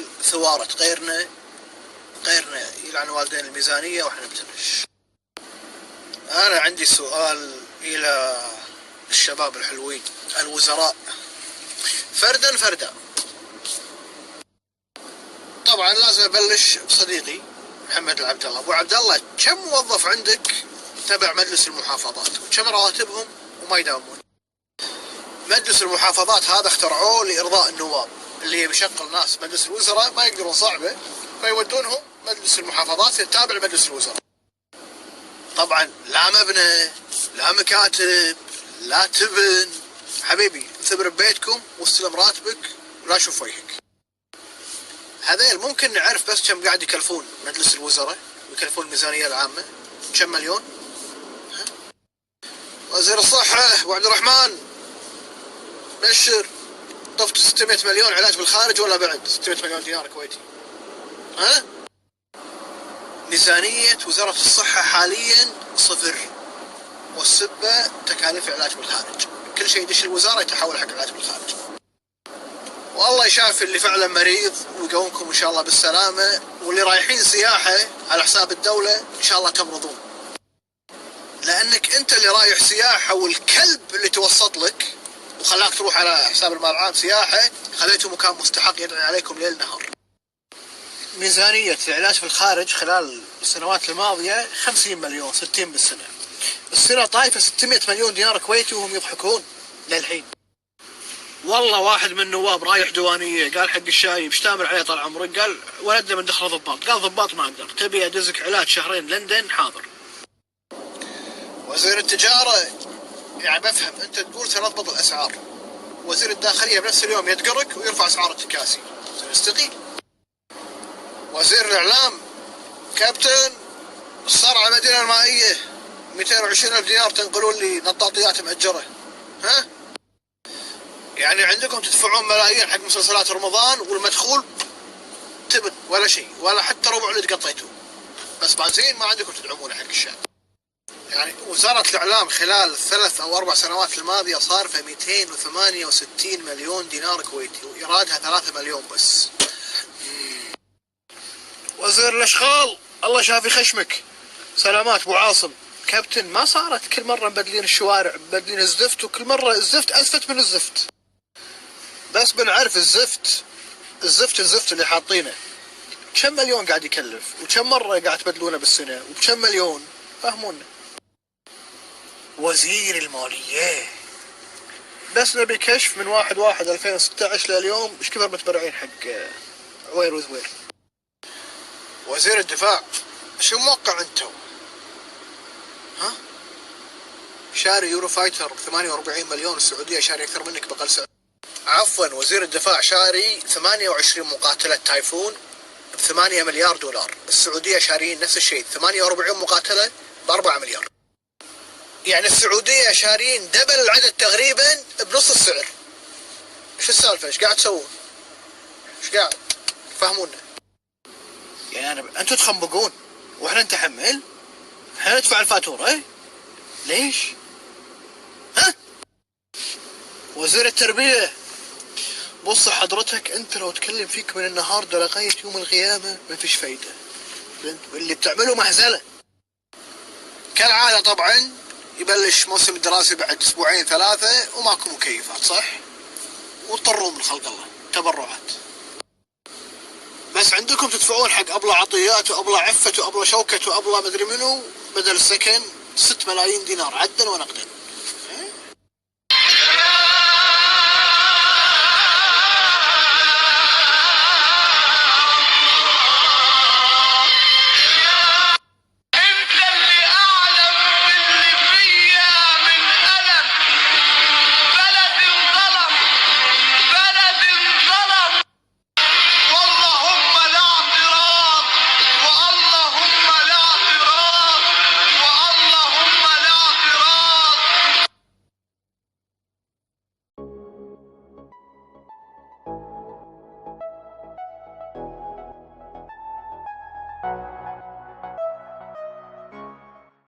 كل ثوارة غيرنا يلعن والدين الميزانية واحنا بتنش. انا عندي سؤال الى الشباب الحلوين الوزراء فردا. طبعا لازم ابلش بصديقي محمد العبد الله. ابو عبد الله، كم موظف عندك تبع مجلس المحافظات وكم رواتبهم وما يداومون؟ مجلس المحافظات هذا اخترعوه لارضاء النواب اللي بيشغل ناس مجلس الوزراء ما يقدرون صعبه فيودونهم مجلس المحافظات التابع لمجلس الوزراء. طبعا لا مبنى لا مكاتب لا تبن، حبيبي انثبر ببيتكم واستلم راتبك ولا شوف وجهك. هذيل ممكن نعرف بس كم قاعد يكلفون مجلس الوزراء ويكلفون الميزانية العامة كم مليون؟ وزير الصحة ابو عبد الرحمن بشر، طفت 600 مليون علاج بالخارج ولا بعد 600 مليون دينار كويتي؟ ها؟ ميزانية وزارة الصحة حاليا صفر، والسبة تكاليف علاج بالخارج. كل شيء يدش الوزارة يتحول حق علاج بالخارج. والله يشافي اللي فعلا مريض ويقومكم ان شاء الله بالسلامة، واللي رايحين سياحة على حساب الدولة ان شاء الله تمرضون، لانك انت اللي رايح سياحة والكلب اللي توسط لك وخلاك تروح على حساب المال العام سياحة خليته مكان مستحق يدعي عليكم ليل نهار. ميزانية العلاج في الخارج خلال السنوات الماضية 50 مليون 60 بالسنة. السنة طايفة 600 مليون دينار كويتي وهم يضحكون للحين. والله واحد من النواب رايح ديوانية قال حق الشايب اشتامل عليه طال عمرك، قال ولدنا من دخل ضباط، قال ضباط ما اقدر، تبي ادزك علاج شهرين لندن؟ حاضر. وزير التجارة يعني بفهم انت تقول سنضبط الاسعار، وزير الداخلية بنفس اليوم يدقرك ويرفع اسعار التكاسي، يستقيل. وزير الاعلام كابتن الصرعة المدينة المائية 220,000 دينار تنقلون لي نطاطيات مأجرة. ها؟ يعني عندكم تدفعون ملايين حق مسلسلات رمضان والمدخول تبن ولا شيء، ولا حتى ربع اللي تقطيتوه، بس بعدين ما عندكم تدعمونه حق الشعب. يعني وزارة الإعلام خلال 3 أو 4 سنوات الماضية صارفة 268 مليون دينار كويتي وإيرادها 3 مليون بس. وزير الأشغال الله شافي خشمك، سلامات أبو عاصم كابتن. ما صارت كل مرة مبدلين الشوارع مبدلين الزفت، وكل مرة الزفت أزفت من الزفت. بس بنعرف الزفت اللي حاطينه كم مليون قاعد يكلف، وكم مرة قاعد تبدلونه بالسنة، وبكم مليون، فهمونا. وزير المالية بس نبي كشف من 1/1/2016 لليوم ايش كثر متبرعين حق عوير وزوير. وزير الدفاع شو موقع انتو؟ ها؟ شاري يورو فايتر ب 48 مليون، السعودية شاري اكثر منك بأقل سعر. عفوا وزير الدفاع شاري 28 مقاتلة تايفون ب 8 مليار دولار، السعودية شاريين نفس الشيء 48 مقاتلة ب 4 مليار. يعني السعودية شاريين دبل العدد تقريبا بنص السعر. ايش السالفة؟ ايش قاعد تسوون؟ ايش قاعد؟ فهمونا. يعني انتوا تخنبقون واحنا نتحمل؟ احنا ندفع الفاتورة ايه؟ ليش؟ ها؟ وزير التربية بص حضرتك، انت لو تكلم فيك من النهاردة لغاية يوم القيامة ما فيش فايدة، اللي بتعمله مهزلة. كالعادة طبعا يبلش موسم الدراسي بعد 2 3 وماكو مكيفات صح؟ واضطروا من خلق الله تبرعات. بس عندكم تدفعون حق أبلة عطيات وأبلة عفة وأبلة شوكة وأبلة مدري منو بدل السكن 6 ملايين دينار عدا ونقدا.